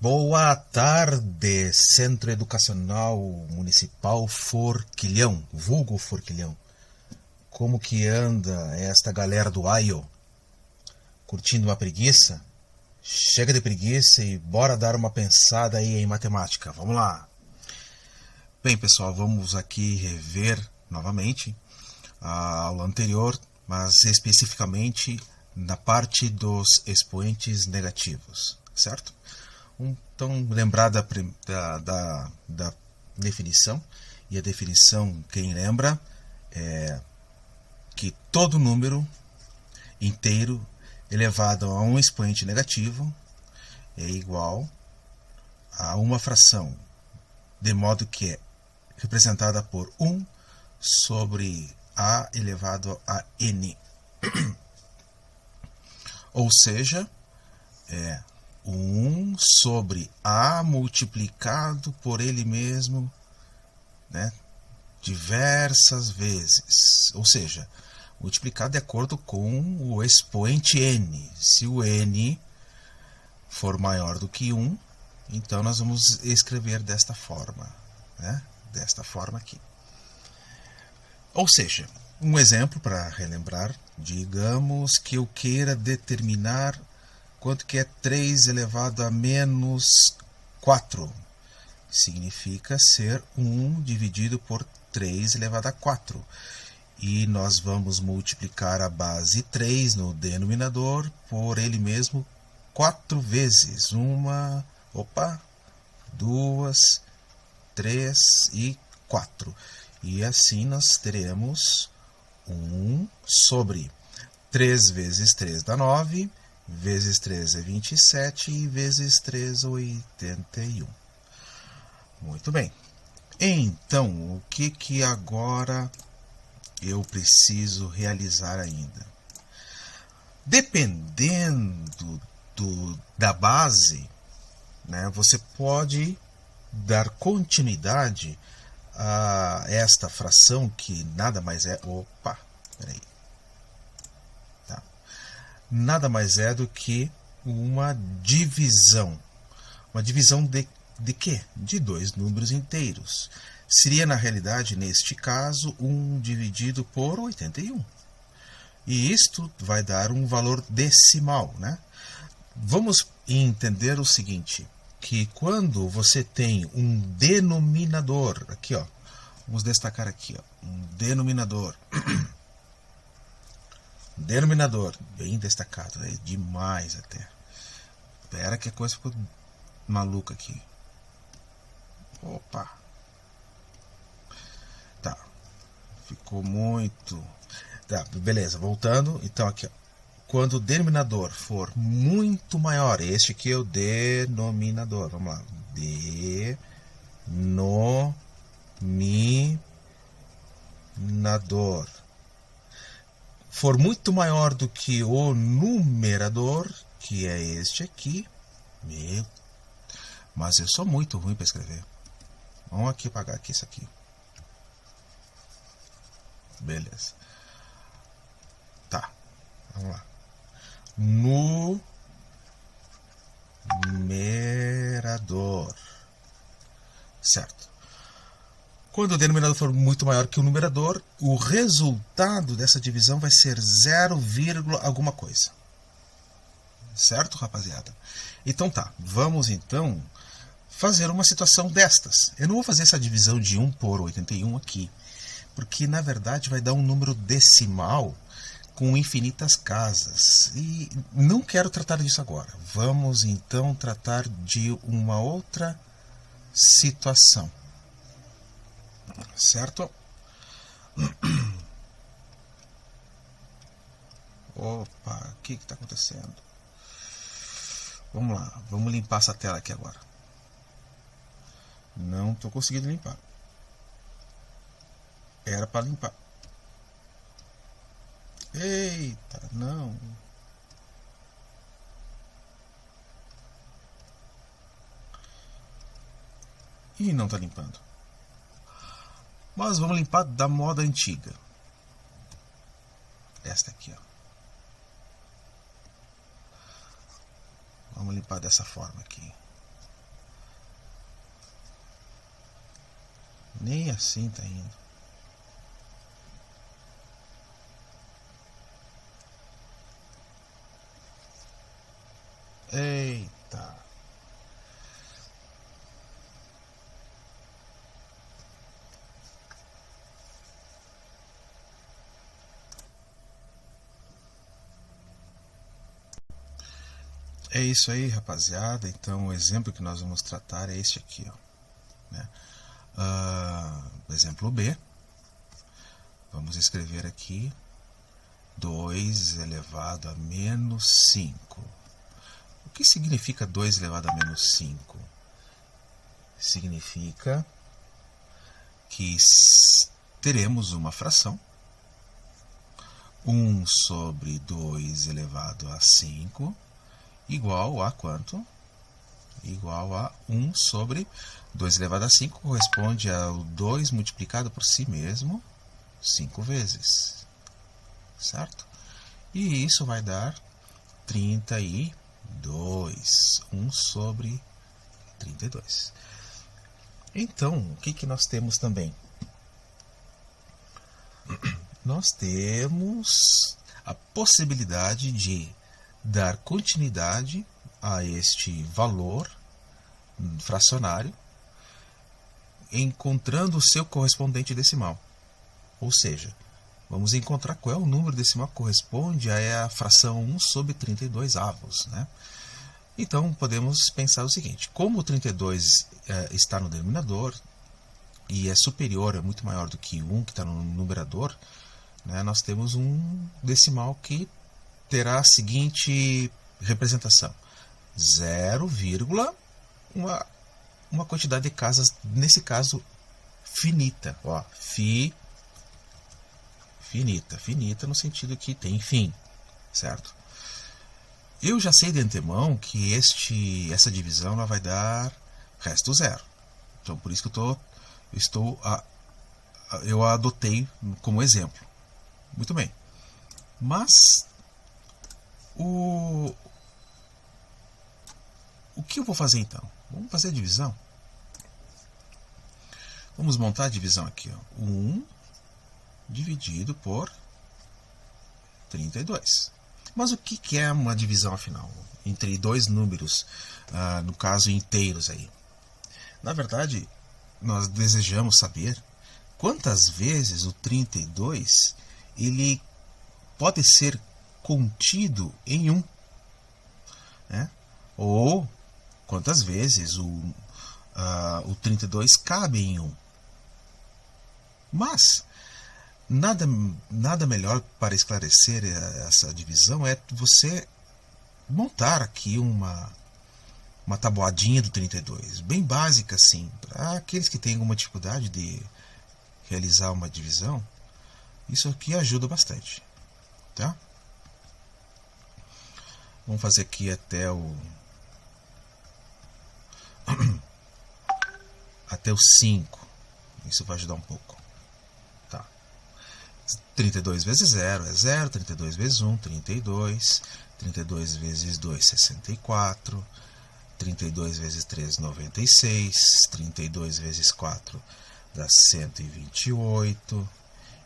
Boa tarde, Centro Educacional Municipal Forquilhão, vulgo Forquilhão. Como que anda esta galera do AIO? Curtindo uma preguiça? Chega de preguiça e bora dar uma pensada aí em matemática. Vamos lá! Bem, pessoal, vamos aqui rever novamente a aula anterior, mas especificamente na parte dos expoentes negativos, certo? Então, lembrar da definição, e a definição, quem lembra, é que todo número inteiro elevado a um expoente negativo é igual a uma fração, de modo que é representada por 1 sobre a elevado a n. Ou seja, é 1 sobre a multiplicado por ele mesmo, né, diversas vezes. Ou seja, multiplicado de acordo com o expoente n. Se o n for maior do que 1, então nós vamos escrever desta forma, né? Desta forma aqui. Ou seja, um exemplo para relembrar, digamos que eu queira determinar quanto que é 3 elevado a menos 4. Significa ser 1 dividido por 3 elevado a 4. E nós vamos multiplicar a base 3 no denominador por ele mesmo 4 vezes. 2, 3 e 4. E assim nós teremos 1 sobre 3 vezes 3 dá 9, vezes 3 é 27 e vezes 3 81. Muito bem. Então, o que agora eu preciso realizar ainda? Dependendo da base, né, você pode dar continuidade a esta fração que nada mais é... Nada mais é do que uma divisão. Uma divisão de quê? De dois números inteiros. Seria, na realidade, neste caso, 1 dividido por 81. E isto vai dar um valor decimal, né? Vamos entender o seguinte, que quando você tem um denominador, aqui ó, vamos destacar aqui, ó, um denominador, denominador, bem destacado, é demais até. Espera que a coisa ficou maluca aqui. Opa! Tá, ficou muito... Tá, beleza, voltando, então aqui ó. Quando o denominador for muito maior, este aqui é o denominador, vamos lá, denominador, for muito maior do que o numerador, que é este aqui, mas eu sou muito ruim para escrever. Vamos aqui apagar aqui isso aqui. Beleza. Tá, vamos lá. Numerador. Certo. Quando o denominador for muito maior que o numerador, o resultado dessa divisão vai ser 0, alguma coisa. Certo, rapaziada? Então tá, vamos então fazer uma situação destas. Eu não vou fazer essa divisão de 1 por 81 aqui, porque na verdade vai dar um número decimal com infinitas casas. E não quero tratar disso agora. Vamos então tratar de uma outra situação. Certo? Opa, o que está acontecendo? Vamos lá, vamos limpar essa tela aqui agora. Não estou conseguindo limpar. Era para limpar. Eita, não. E não está limpando. Mas vamos limpar da moda antiga. Esta aqui, ó. Vamos limpar dessa forma aqui. Nem assim tá indo. Eita. É isso aí, rapaziada. Então o exemplo que nós vamos tratar é este aqui, ó, né? Exemplo B. Vamos escrever aqui 2 elevado a menos 5. O que significa 2 elevado a menos 5? Significa que teremos uma fração, 1 sobre 2 elevado a 5, igual a quanto? Igual a 1 sobre 2 elevado a 5, corresponde ao 2 multiplicado por si mesmo 5 vezes, certo? E isso vai dar 32, 1 sobre 32. Então, o que nós temos também? Nós temos a possibilidade de dar continuidade a este valor fracionário encontrando o seu correspondente decimal. Ou seja, vamos encontrar qual é o número decimal que corresponde a fração 1 sobre 32 avos, né? Então, podemos pensar o seguinte: como o 32 está no denominador e é superior, é muito maior do que 1 que está no numerador, né, nós temos um decimal que terá a seguinte representação: 0, uma quantidade de casas, nesse caso, finita. Ó, finita no sentido que tem fim, certo? Eu já sei de antemão que essa divisão ela vai dar resto zero. Então, por isso que eu a adotei como exemplo. Muito bem. Mas o que eu vou fazer então? Vamos fazer a divisão. Vamos montar a divisão aqui, ó. 1 dividido por 32. Mas o que é uma divisão, afinal? Entre dois números, no caso inteiros aí. Na verdade, nós desejamos saber quantas vezes o 32 ele pode ser contido em 1, né? Ou quantas vezes o 32 cabe em 1. Mas nada melhor para esclarecer essa divisão é você montar aqui uma tabuadinha do 32, bem básica assim, para aqueles que têm alguma dificuldade de realizar uma divisão. Isso aqui ajuda bastante, tá? Vamos fazer aqui até o 5. Isso vai ajudar um pouco. Tá. 32 vezes 0 é 0, 32 vezes 1, 32, 32 vezes 2, 64, 32 vezes 3, 96, 32 vezes 4 dá 128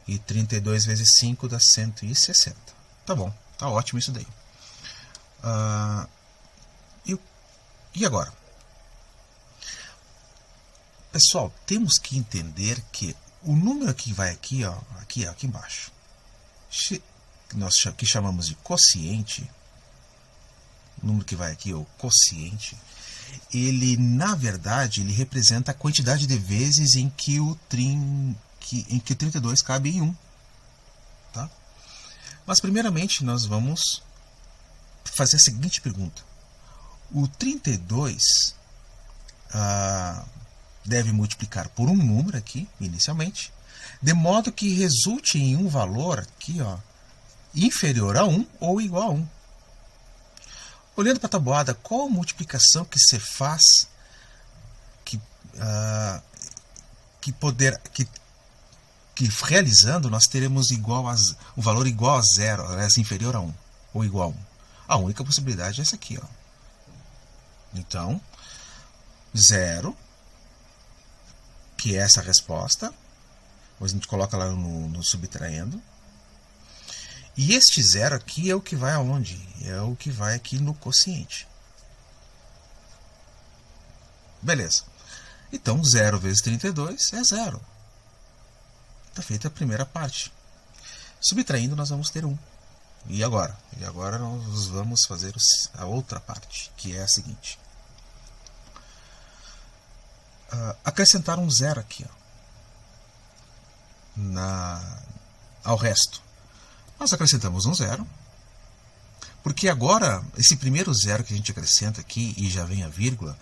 e 32 vezes 5 dá 160. Tá bom, tá ótimo isso daí. E agora? Pessoal, temos que entender que o número que vai aqui, ó, aqui embaixo, nós que chamamos de quociente, o número que vai aqui, o quociente, ele, na verdade, ele representa a quantidade de vezes em que o 32 cabe em 1. Tá? Mas, primeiramente, nós vamos fazer a seguinte pergunta. O 32 deve multiplicar por um número aqui, inicialmente, de modo que resulte em um valor aqui, ó, inferior a 1 ou igual a 1. Olhando para a tabuada, qual a multiplicação que se faz que realizando nós teremos um valor igual a 0, aliás, inferior a 1 ou igual a 1? A única possibilidade é essa aqui, ó. Então, 0 que é essa resposta. Depois a gente coloca lá no subtraindo. E este zero aqui é o que vai aonde? É o que vai aqui no quociente. Beleza. Então, 0 vezes 32 é 0. Está feita a primeira parte. Subtraindo, nós vamos ter 1. E agora? E agora nós vamos fazer a outra parte, que é a seguinte. Acrescentar um zero aqui, ó, ao resto. Nós acrescentamos um zero, porque agora, esse primeiro zero que a gente acrescenta aqui, e já vem a vírgula,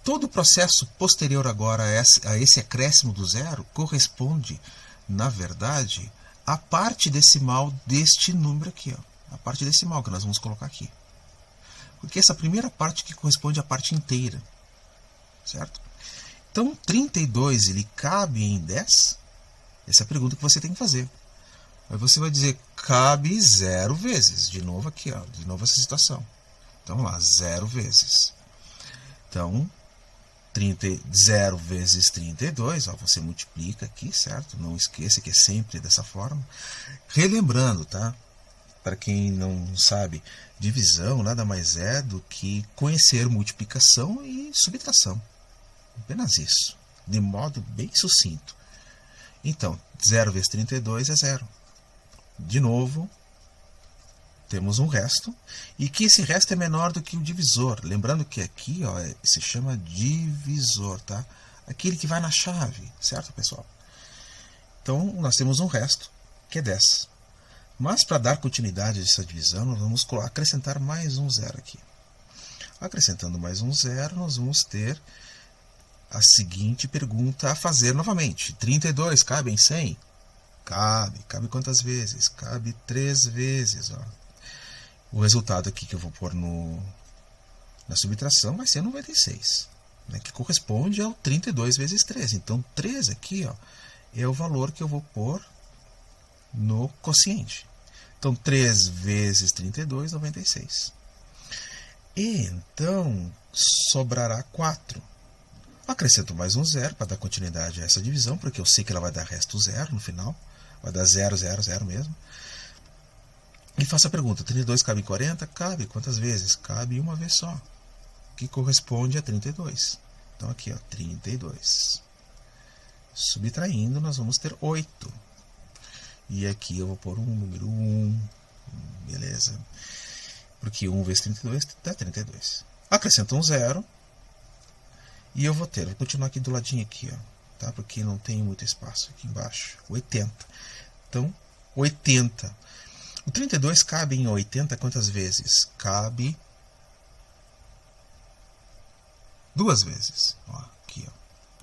todo o processo posterior agora a esse acréscimo do zero corresponde, na verdade, à parte decimal deste número aqui, ó, a parte decimal que nós vamos colocar aqui. Porque essa primeira parte que corresponde à parte inteira, certo? Então, 32 ele cabe em 10? Essa é a pergunta que você tem que fazer. Aí você vai dizer, cabe 0 vezes. De novo aqui, ó, de novo essa situação. Então, vamos lá, 0 vezes. Então, 0 vezes 32, ó, você multiplica aqui, certo? Não esqueça que é sempre dessa forma. Relembrando, tá? Para quem não sabe, divisão nada mais é do que conhecer multiplicação e subtração. Apenas isso, de modo bem sucinto. Então, 0 vezes 32 é 0. De novo, temos um resto, e que esse resto é menor do que o divisor. Lembrando que aqui, ó, se chama divisor, tá? Aquele que vai na chave, certo, pessoal? Então, nós temos um resto, que é 10. Mas, para dar continuidade a essa divisão, nós vamos acrescentar mais um zero aqui. Acrescentando mais um zero, nós vamos ter a seguinte pergunta a fazer novamente. 32 cabe em 100? Cabe. Cabe quantas vezes? Cabe 3 vezes. Ó. O resultado aqui que eu vou pôr na subtração vai ser 96, né, que corresponde ao 32 vezes 3. Então, 3 aqui, ó, é o valor que eu vou pôr no quociente. Então, 3 vezes 32, 96. E então, sobrará 4. Acrescento mais um zero para dar continuidade a essa divisão, porque eu sei que ela vai dar resto zero no final. Vai dar 0, 0, 0 mesmo. E faço a pergunta, 32 cabe em 40? Cabe. Quantas vezes? Cabe uma vez só, que corresponde a 32. Então aqui, ó, 32. Subtraindo, nós vamos ter 8. E aqui eu vou pôr um número 1. Beleza. Porque 1 vezes 32 dá 32. Acrescento um zero. E eu vou continuar aqui do ladinho aqui, ó, tá? Porque não tem muito espaço aqui embaixo. 80. Então, 80. O 32 cabe em 80 quantas vezes? Cabe 2 vezes. Ó, aqui, ó,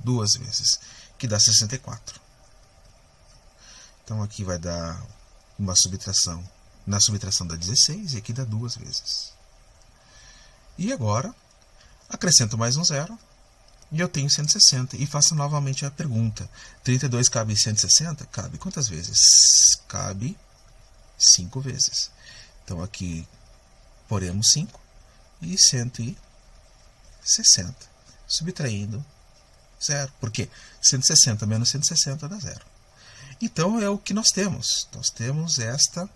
2 vezes, que dá 64. Então, aqui vai dar uma subtração. Na subtração dá 16 e aqui dá 2 vezes. E agora, acrescento mais um zero. E eu tenho 160. E faço novamente a pergunta. 32 cabe em 160? Cabe quantas vezes? Cabe 5 vezes. Então aqui poremos 5 e 160. Subtraindo 0. Por quê? 160 menos 160 dá 0. Então é o que nós temos. Nós temos esta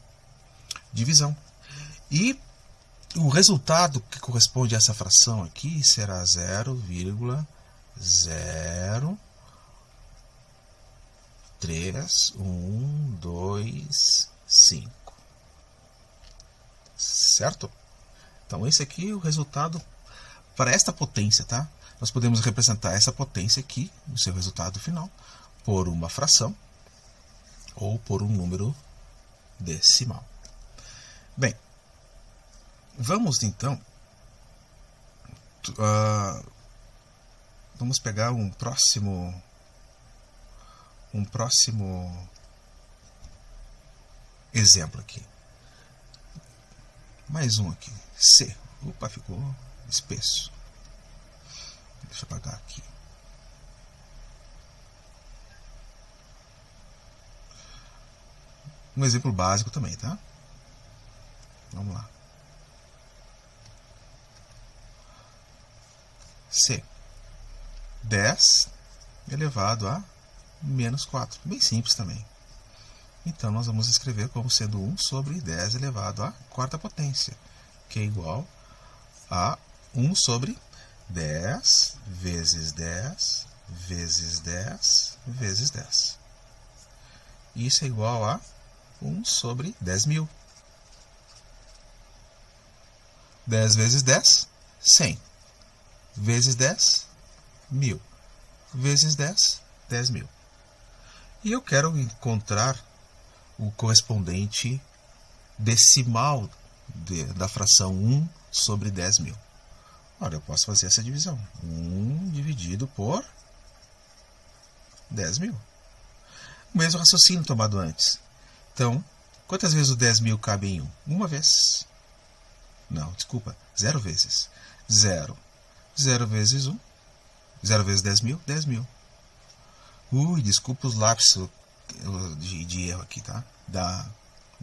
divisão. E o resultado que corresponde a essa fração aqui será 0,03125. Certo? Então esse aqui é o resultado para esta potência, tá? Nós podemos representar essa potência aqui, no seu resultado final, por uma fração ou por um número decimal. Bem, vamos então, vamos pegar um próximo exemplo aqui. Mais um aqui. C. Opa, ficou espesso. Deixa eu apagar aqui. Um exemplo básico também, tá? Vamos lá. C. 10 elevado a menos 4. Bem simples também. Então, nós vamos escrever como sendo 1 sobre 10 elevado à quarta potência, que é igual a 1 sobre 10 vezes 10 vezes 10 vezes 10. Isso é igual a 1 sobre 10.000. 10 vezes 10, 100. Vezes 10, 1.000. Vezes 10, 10.000. E eu quero encontrar o correspondente decimal da fração 1 sobre 10.000. Ora, eu posso fazer essa divisão. 1 dividido por 10.000. O mesmo raciocínio tomado antes. Então, quantas vezes o 10.000 cabe em 1? Uma vez. Não, desculpa. 0 vezes. 0. 0 vezes 1. 0 vezes 10.000, 10.000. Desculpa os lapsos de erro aqui, tá? Da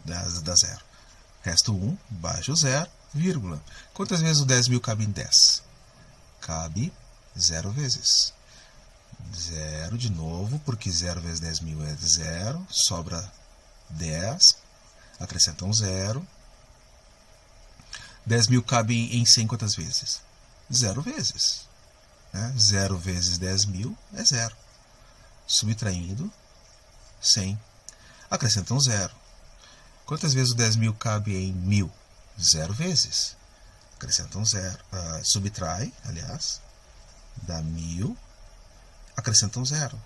0. Resta 1, baixo 0, vírgula. Quantas vezes o 10.000 cabe em 10? Cabe 0 vezes. 0 de novo, porque 0 vezes 10.000 é 0, sobra 10, acrescenta um 0. 10.000 cabe em 100 quantas vezes? 0 vezes. 0 vezes 10.000 é 0. Subtraindo 100. Acrescenta um 0. Quantas vezes o 10.000 cabe em 1.000? 0 vezes. Acrescenta um 0. Subtrai, aliás, dá 1.000. Acrescenta um 0.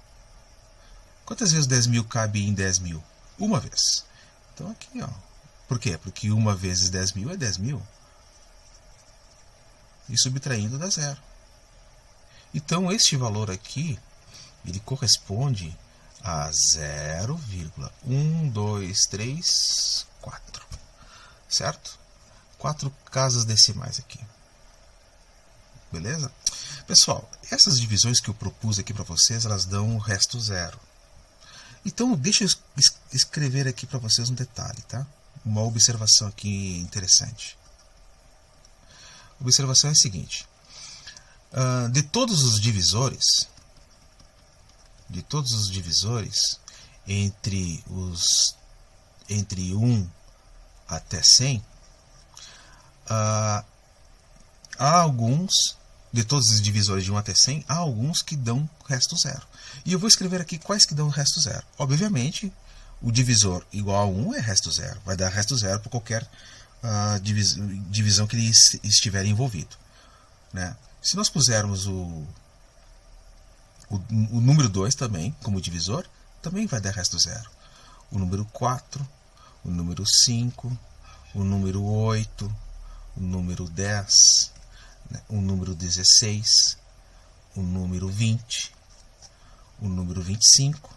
Quantas vezes o 10.000 cabe em 10.000? Uma vez. Então aqui, ó. Por quê? Porque 1 vezes 10.000 é 10.000. E subtraindo dá 0. Então este valor aqui, ele corresponde a 0,1234. Certo? 4 casas decimais aqui. Beleza? Pessoal, essas divisões que eu propus aqui para vocês, elas dão o resto 0. Então, deixa eu escrever aqui para vocês um detalhe, tá? Uma observação aqui interessante. A observação é a seguinte. De todos os divisores, entre 1 até 100, há alguns, de todos os divisores de 1 até 100, há alguns que dão resto 0. E eu vou escrever aqui quais que dão resto 0. Obviamente, o divisor igual a 1 é resto 0. Vai dar resto 0 por qualquer divisão que ele estiver envolvido. Né? Se nós pusermos o número 2 também como divisor, também vai dar resto 0. O número 4, o número 5, o número 8, o número 10, né? O número 16, o número 20, o número 25,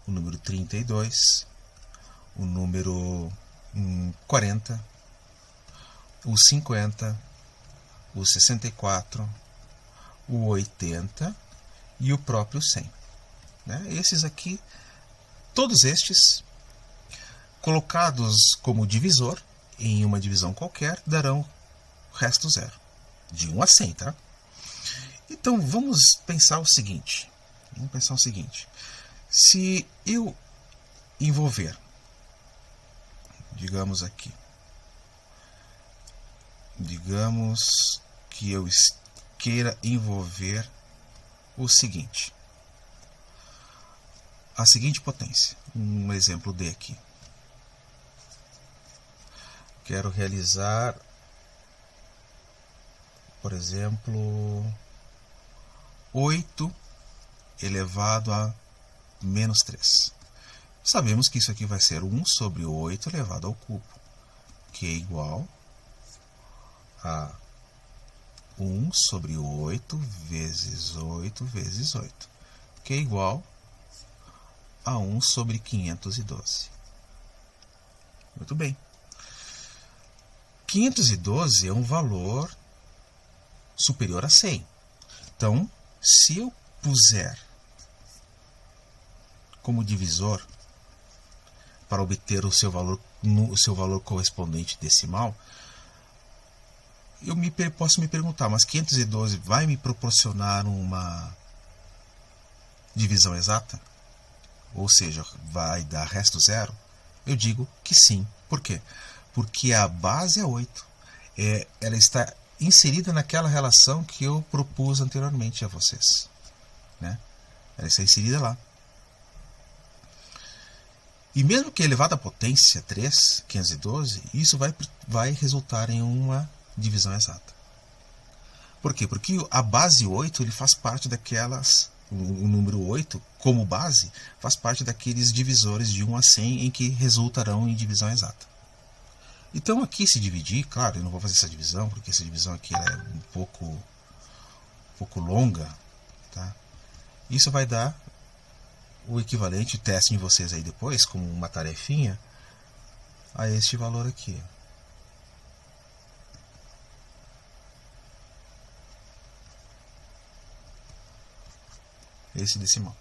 o número 32, o número 40, o 50, o 64, o 80 e o próprio 100. Né? Esses aqui, todos estes, colocados como divisor em uma divisão qualquer, darão resto 0. De 1 a 100, tá? Então, vamos pensar o seguinte. Se eu envolver, digamos que eu queira envolver o seguinte. A seguinte potência. Um exemplo D aqui. Quero realizar, por exemplo, 8 elevado a menos 3. Sabemos que isso aqui vai ser 1 sobre 8 elevado ao cubo, que é igual a 1 sobre 8 vezes 8 vezes 8, que é igual a 1 sobre 512. Muito bem. 512 é um valor superior a 100. Então, se eu puser como divisor para obter o seu valor correspondente decimal, posso me perguntar, mas 512 vai me proporcionar uma divisão exata? Ou seja, vai dar resto zero? Eu digo que sim. Por quê? Porque a base é 8. Ela está inserida naquela relação que eu propus anteriormente a vocês, né? Ela está inserida lá. E mesmo que elevado à potência 3, 512, isso vai resultar em uma divisão exata. Por quê? Porque a base 8 ele faz parte daquelas... O número 8, como base, faz parte daqueles divisores de 1 a 100 em que resultarão em divisão exata. Então aqui, se dividir, claro, eu não vou fazer essa divisão, porque essa divisão aqui é um pouco longa, tá? Isso vai dar o equivalente, testem vocês aí depois, como uma tarefinha, a este valor aqui. Esse decimal.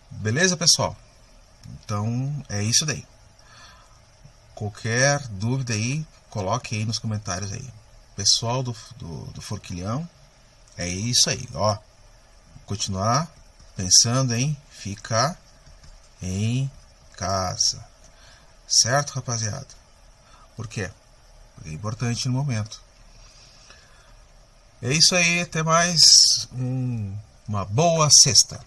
Beleza, pessoal? Então é isso daí. Qualquer dúvida aí, coloque aí nos comentários aí. Pessoal do Forquilhão, é isso aí, ó. Continuar pensando em ficar em casa. Certo, rapaziada? Por quê? Porque é importante no momento. É isso aí, até mais. Uma boa sexta.